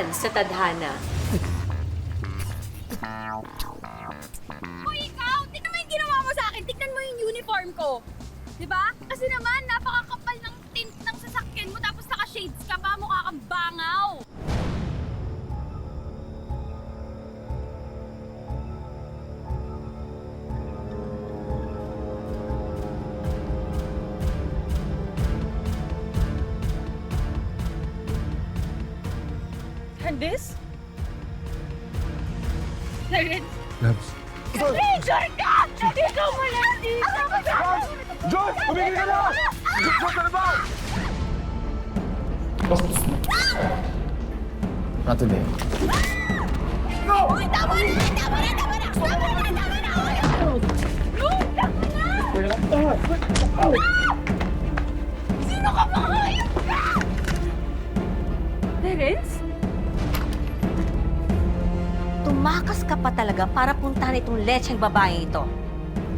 yan sa tadhana. Hoy, ikaw! Tignan mo yung ginawa mo sa akin. Tignan mo yung uniform ko. Diba? Kasi naman, napakakapal ng tint ng sasakyan mo tapos naka-shades ka pa. Mukha kang bangaw. Candice? Clarence? Labs. Major ka! Ikaw mo lang dito! John! Tumigil ka na! John, ano ba? Not today. Uy, tama na! Tama na! Tama na! Tama na! Tama na! Uy, tama na! Sino ka ba? Hayop ka! Terence? Tumakas ka pa talaga para puntahan itong lecheng babae ito.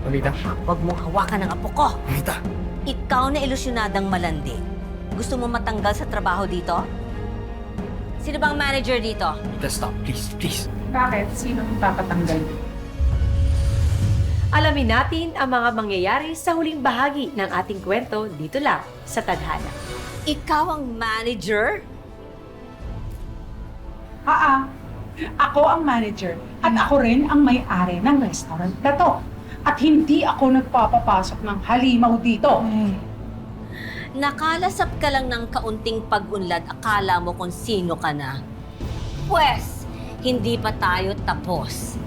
Mamita. Huwag mong hawakan ng apo ko. Mamita. Ikaw na ilusyonadang malandi. Gusto mo matanggal sa trabaho dito? Sino bang manager dito? Mamita, stop. Please, please. Bakit? Sino ang papatanggal? Alamin natin ang mga mangyayari sa huling bahagi ng ating kwento dito lang sa Tadhana. Ikaw ang manager? Ako ang manager at ako rin ang may-ari ng restaurant na to. At hindi ako nagpapapasok ng halimaw dito. Nakalasap ka lang ng kaunting pag-unlad, akala mo kung sino ka na. Pwes, hindi pa tayo tapos.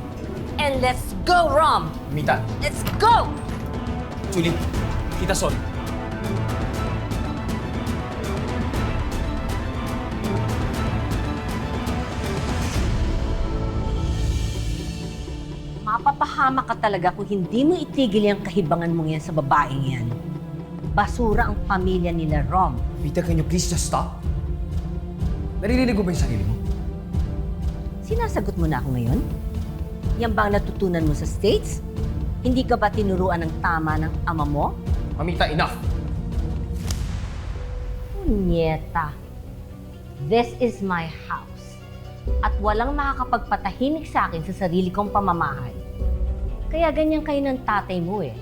And let's go, Rom! Mamita. Let's go! Julie. Kita, sorry. Mapapahama ka talaga kung hindi mo itigil yung kahibangan mong yan sa babaeng yan. Basura ang pamilya nila, Rom. Mamita, can you please just stop? Naririnig mo ba yung sarili mo? Sinasagot mo na ako ngayon? Yan ba ang natutunan mo sa States? Hindi ka ba tinuruan ng tama ng ama mo? Mamita, enough! Punyeta. This is my house. At walang makakapagpatahimik sa akin sa sarili kong pamamahay. Kaya ganyan kayo ng tatay mo eh.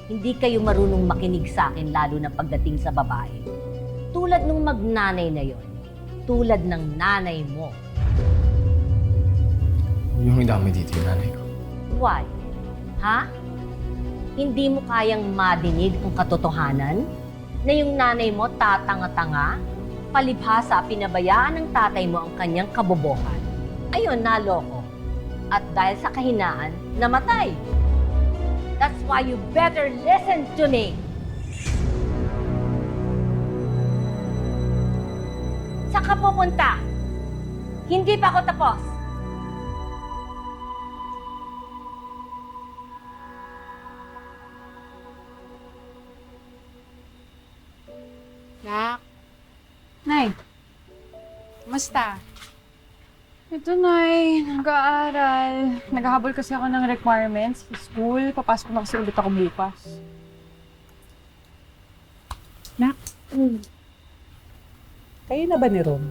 Hindi kayo marunong makinig sa akin lalo na pagdating sa babae. Tulad nung magnanay na yon. Tulad ng nanay mo. Yung idamay dito yung nanay ko. Why? Ha? Hindi mo kayang madinig ang katotohanan? Na yung nanay mo tatanga-tanga? Palibhasa, pinabayaan ng tatay mo ang kanyang kabobohan. Ayun, naloko. At dahil sa kahinaan, namatay. That's why you better listen to me. Saan ka pupunta? Hindi pa ako tapos. Nak. Nay. Kumusta? Ito, Nay. Nag-aaral. Naghahabol kasi ako ng requirements sa school. Papasok na kasi ulit ako bukas. Nak. Kayo na ba ni Rom?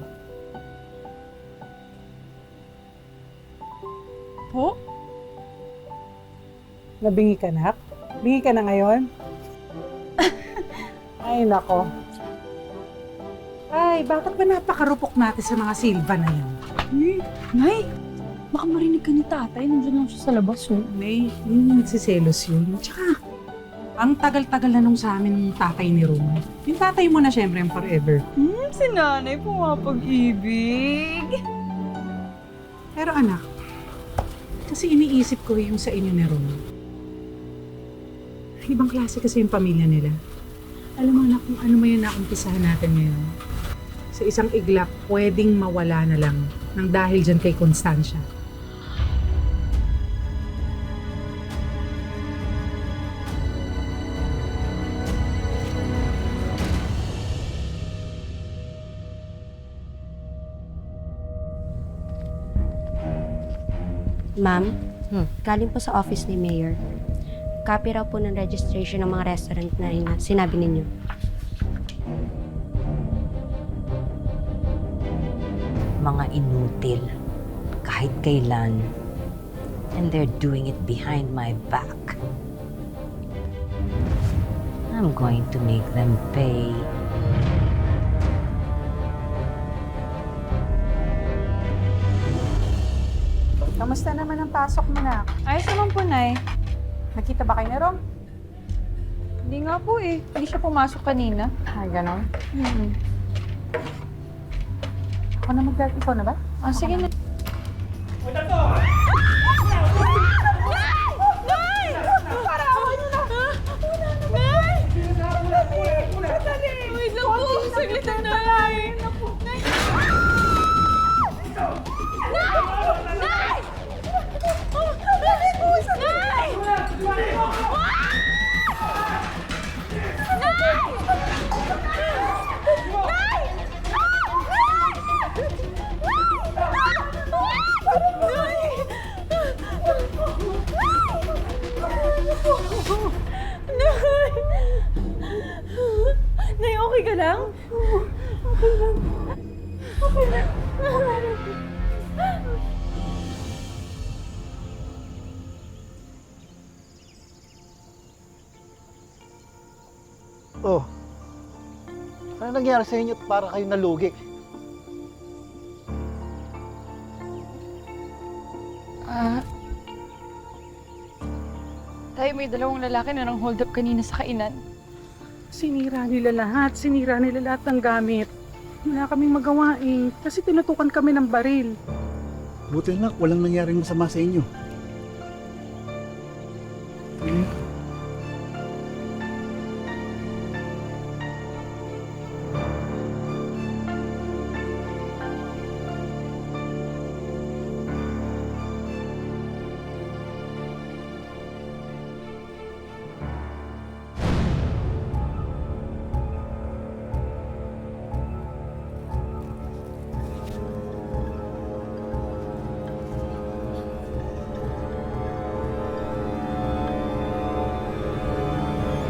Po? Nabingi ka, Nak? Bingi ka na ngayon? Ay, nako. Ay, bakit ba napakarupok natin sa mga Silva na yan? Nay, baka marinig ka ni tatay. Nandiyan lang siya sa labas, oh. May, nagsiselos yun. Tsaka, ang tagal-tagal na nung sa amin yung tatay ni Rom. Yung tatay mo na syempre yung forever. Si nanay pumapag-ibig. Pero anak, kasi iniisip ko yung sa inyo ni Rom. Ibang klase kasi yung pamilya nila. Alam mo anak, kung ano mo yung naumpisahan natin ngayon. Sa isang iglap, pwedeng mawala na lang nang dahil dyan kay Constancia. Ma'am, galing po sa office ni Mayor. Copy raw po ng registration ng mga restaurant na sinabi ninyo. mga inutil. Kahit kailan. And they're doing it behind my back. I'm going to make them pay. Kamusta naman ang pasok mo na? Ayos naman po, Nay. Nakita ba kayo na Rom? Hindi nga po eh. Hindi siya pumasok kanina. Ay, ganon. Hmm. Ako na ikaw na ba? Ah, sige na. Wait lang po. Saglit na, Nay. Nay, okay ka lang? Oh, ano nangyari sa inyo at para kayo nalugi? Tayo, may dalawang lalaki na nang hold up kanina sa kainan. Sinira nila lahat ng gamit. Wala kaming magawa eh, kasi tinutukan kami ng baril. Buti na walang nangyaring masama sa inyo.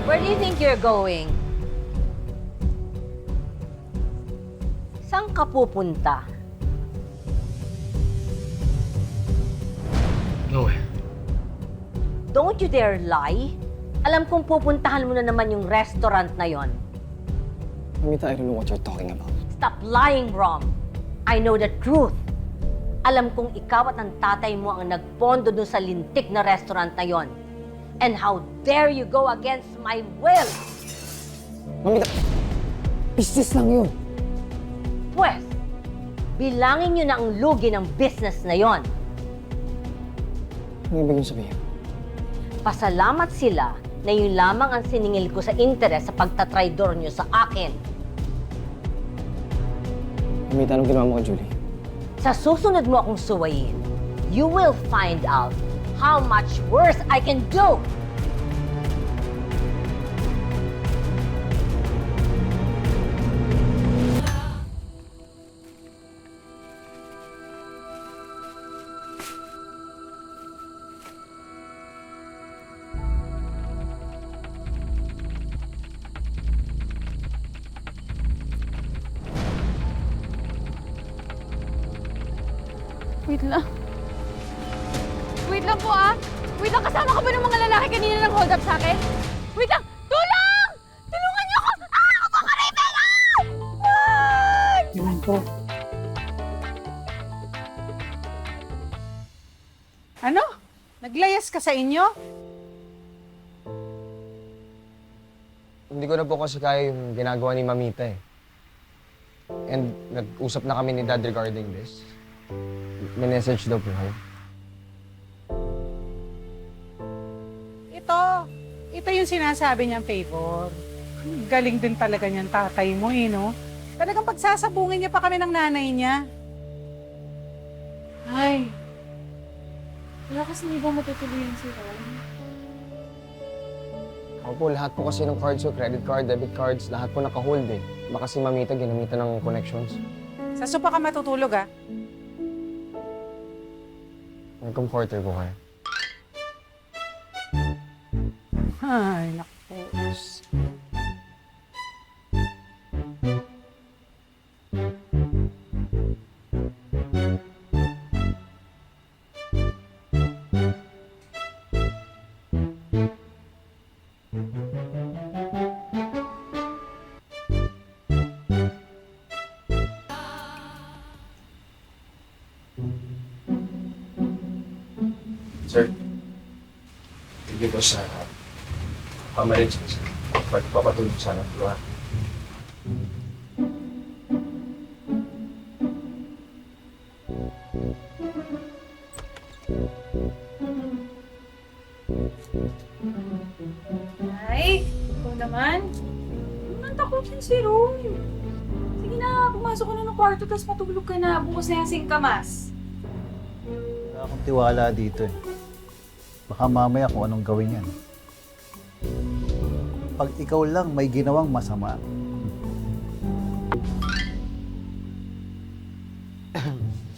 Where do you think you're going? Saan ka pupunta? No way. Don't you dare lie. Alam kong pupuntahan mo na naman yung restaurant na yon. Mamita, I don't know what you're talking about. Stop lying, Rom. I know the truth. Alam kong ikaw at ang tatay mo ang nagpondo dun sa lintik na restaurant na yon. And how dare you go against my will? Mamita, business lang yun. Pwes, bilangin nyo na ang lugi ng business na yon. Ano ibig yung sabihin? Pasalamat sila na yun lamang ang siningil ko sa interes sa pagtatraidor nyo sa akin. Mamita, anong ginawa mo kay Julie? Sa susunod mo akong suwayin, you will find out how much worse I can do. Wait lang. Wait lang po ah. Wait lang, kasama ka ba ng mga lalaki kanina nang hold up sa akin? Wait lang! Tulong! Tulungan niyo ako! Ah! Ako ka rin! Yun po. Ano? Naglayas ka sa inyo? Hindi ko na po kasi kaya yung ginagawa ni Mamita eh. And nag-usap na kami ni Dad regarding this. May message daw po kayo. Ito yung sinasabi niyang favor. Galing din talaga niyan tatay mo eh, no? Talagang pagsasabungin niya pa kami ng nanay niya. Ay. Wala kasi hindi ba matutuloy yan si Ron? Ako po, lahat po kasi ng cards ko, credit card, debit cards, lahat po naka-hold eh. Baka si Mamita ginamitan ng connections. Sa sopa ka matutulog, ah. May comforter po kayo. Ay, naku. Sir, tigil ko sa pamarin siya. Pagpapatulog sana. Diba? Ay, ikaw naman. Ang takutin si Ron. Sige na, pumasok ka na ng kwarto tapos matulog ka na. Bukas na yung singkamas. Wala akong tiwala dito eh. Baka mamaya kung anong gawin yan. Pag ikaw lang may ginawang masama,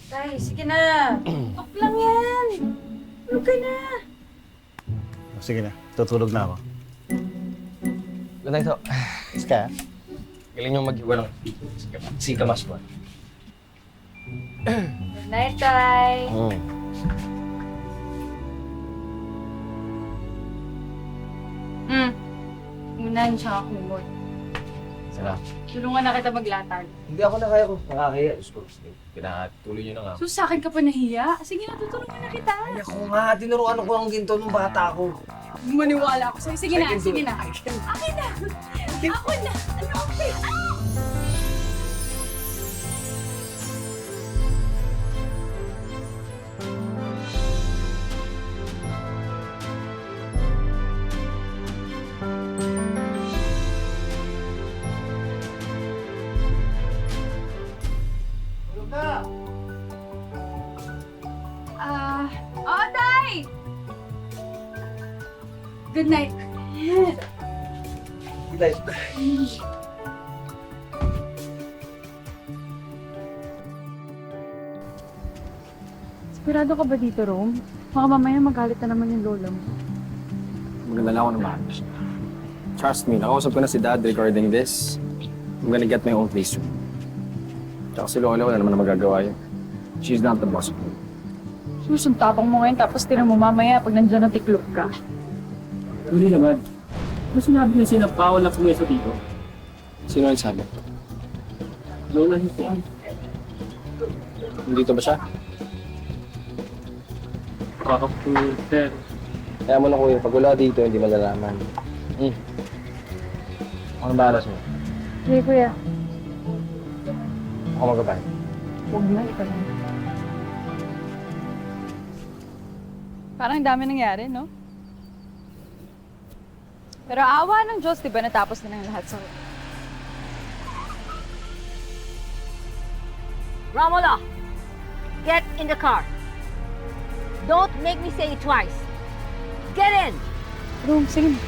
Tay, sige na. Tok lang yan. Tulog ka na. sige na, tutulog na ako. Good night, ho. Ska? Galing yung mag-iwa ng singkamas po. Good night, Tay. Unan siya kumot. Sarap. Tulungan na kita maglatag. Hindi ako na kaya ko. Nakakaya. Pinatuloy nyo na nga. So sa akin ka pa nahiya? Sige na, tutulungan na kita. Ay, ako nga. Tinuruan ko ang ginto nung bata ko. Maniwala ako sa'yo. Sige I na, can do sige it. na. I can. Akin na! Ako na! Ano ako? Tulog na! Tay! Good night. Good night. Sigurado ka ba dito, Rome? Baka mamaya magalit na naman yung lola mo. Magdala ako ng bahay. Trust me, nakausap ko na si Dad regarding this. I'm gonna get my own place soon. Tsaka si Lola, wala naman na magagawa yun. She's not the boss of me. Susuntapang mo ngayon tapos tinan mo mamaya pag nandiyan na tiklop ka. Hindi naman. Ano sinabi niya sinapawal na pumeso dito? Sino yung sabi? Lola niyo po. Dito ba siya? Kakaputer. Kaya mo na kuya, pag wala dito, hindi malalaman. Ano ba alas mo? Sige, kuya. Ako magabay. Huwag na, ikaw na. Parang dami nangyari, no? Pero awa ng Diyos, di ba natapos na ng lahat sa... Romulo, get in the car. Don't make me say it twice. Get in! Rome, sige na.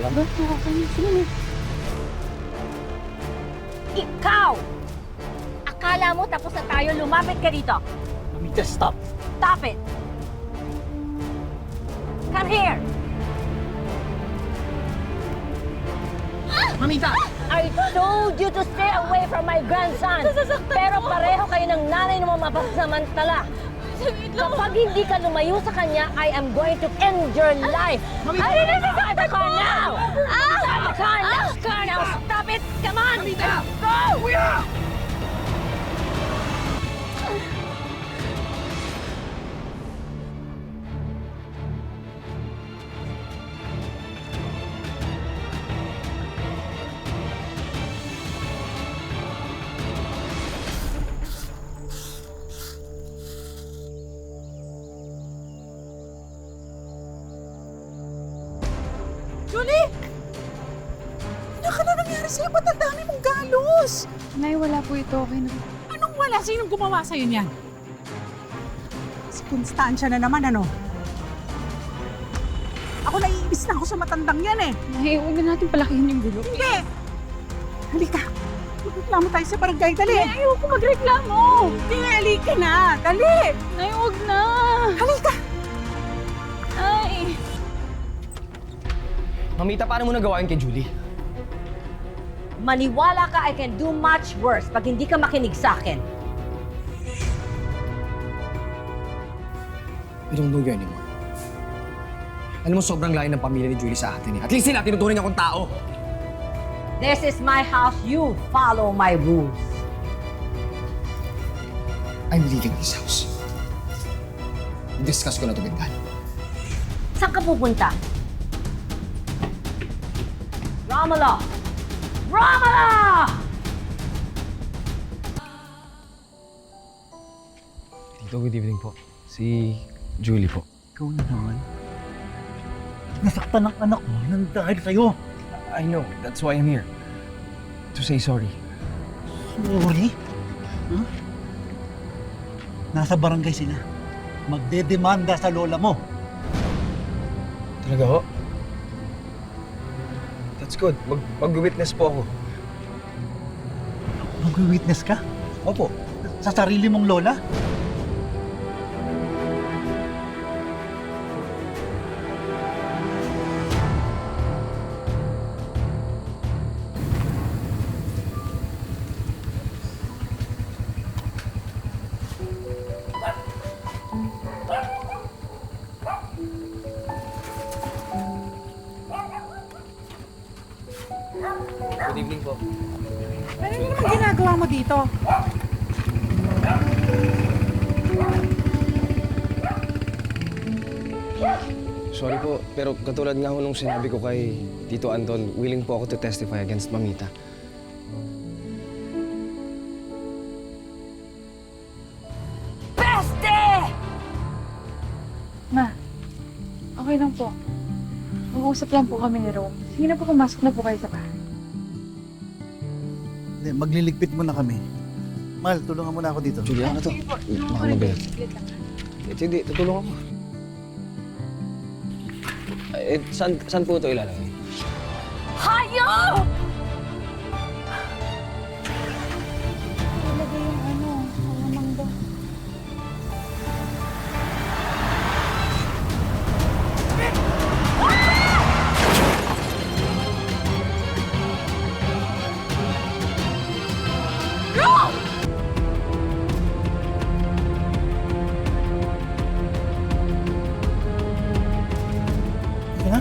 Wala. Bro, sige na. Ikaw! Akala mo tapos na tayo, lumapit ka dito. Mamita, stop. Stop it! Come here! Mamita! I told you to stay away from my grandson. Pero pareho kayo ng nanay na mapasamantala. Kapag hindi ka lumayo sa kanya, I am going to end your life. Ay, stop the car now! Stop the car now! Car now! Stop it! Come on! Go! Julie! Ano ka na nangyari sa'yo? Ba't ang dami mong galos? Nay, wala po ito. Okay na. Anong wala? Sinong gumawa sa'yo niyan? Si Constancia na naman, ano? Ako naiibis na ako sa matandang yan eh. Nay, huwag na natin palakihin yung gulo. Hindi! Halika. Magreklamo tayo sa barangay. Dali! Nay, ayoko magreklamo. Hindi, halika na. Dali! Nay, huwag na. Halika! Ay. Mamita, paano mo nagawa yun kay Julie? Maniwala ka, I can do much worse pag hindi ka makinig sa akin. I don't know you anymore. Alam mo, sobrang layo ng pamilya ni Julie sa atin eh. At least sila, tinuturing akong tao. This is my house. You follow my rules. I'm leaving this house. Discuss ko na ito with Dad. Saan ka pupunta? Romulo! Romulo! Tito, good evening po. Si Julie po. Ikaw na naman. Nasaktan ang anak mo nang dahil sa'yo. I know, that's why I'm here. To say sorry. Sorry? Huh? Nasa barangay sila. Magdedemanda sa lola mo. Talaga ho? That's good. Mag-witness po ako. Mag-witness ka? Opo. Sa sarili mong lola? Good evening po. Ano naman ginagawa mo dito? Sorry po, pero katulad nga ho nung sinabi ko kay Tito Anton, willing po ako to testify against Mamita. Ma, okay lang po. Mag-uusap lang po kami ni Rome. Sige na po, pumasok na po kayo sa bahay. Hindi, magliligpit mo na kami. Mal, tulungan mo na ako dito. Julie, ano to? Baka mabigat. Hindi, tutulungan mo. Saan po ito ilalagay? Hayop! Talaga yung mangga. Sige na.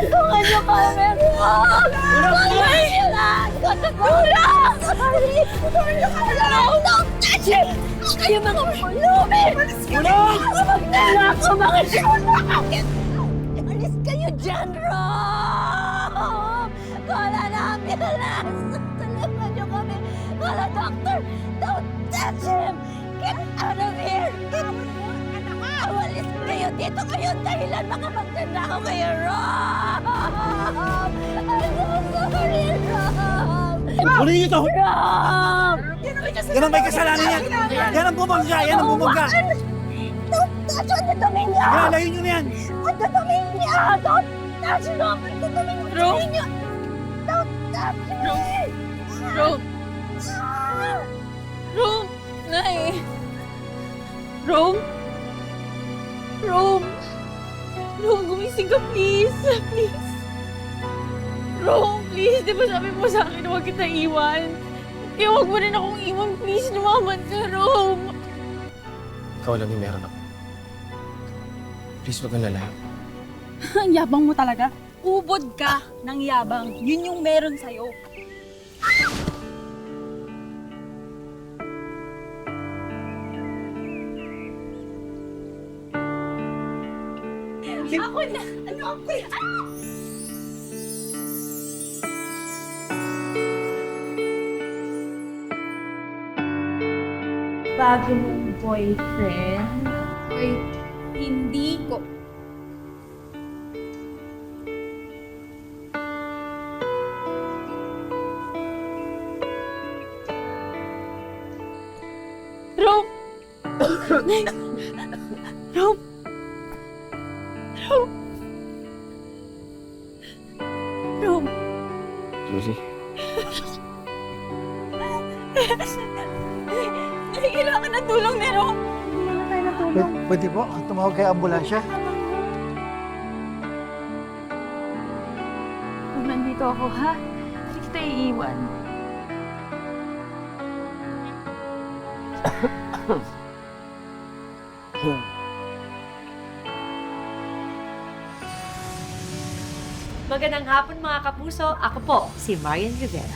Tulungan niyo kami, Rob! Tulungan niyo lang! Tulungan! Don't touch him! Kayo mga pulubi! Magnanakaw mga siya! Alis kayo dyan, Rob! Wala na ambulance! Tulungan niyo kami! Wala, doctor! Don't touch him! Get out of here! Awalis kayo dito kayo dahilan mga magnanakaw kayo, Rob! I'm so sorry, Rob! Huli niyo to! Rob! Yan ang may kasalanan yan! Yan ang bumangga! Yan ang bumangga! Don't touch! Ang dudumi niya! Lalayo niyo na yan! Ang dudumi niya! Don't touch, Rob! Ang dudumi niya! Don't touch me! Rome! Rome! Nay! Rome! Rome! Rome, gumising ka, please! Please! Rome, please! Di ba sabi mo sa akin na huwag kita iwan? Kaya huwag mo rin akong iwan, please! Lumaman ka, Rome! Ikaw lang yung meron ako. Please, wag kang lalayo. Ang yabang mo talaga. Ubod ka ng yabang. Yun yung meron sa'yo. Ako na! Ano ako? Bago mong boyfriend? Ay, hindi ko. Rome! Rome! Rome! Rome! Julie, Kailangan ng tulong ni Rome! Kailangan tayo ng tulong. Pwede po, tumawag kay ambulansya. Kung nandito ako, ha? Hindi kita iiwan. Magandang hapon mga kapuso. Ako po, si Marian Rivera.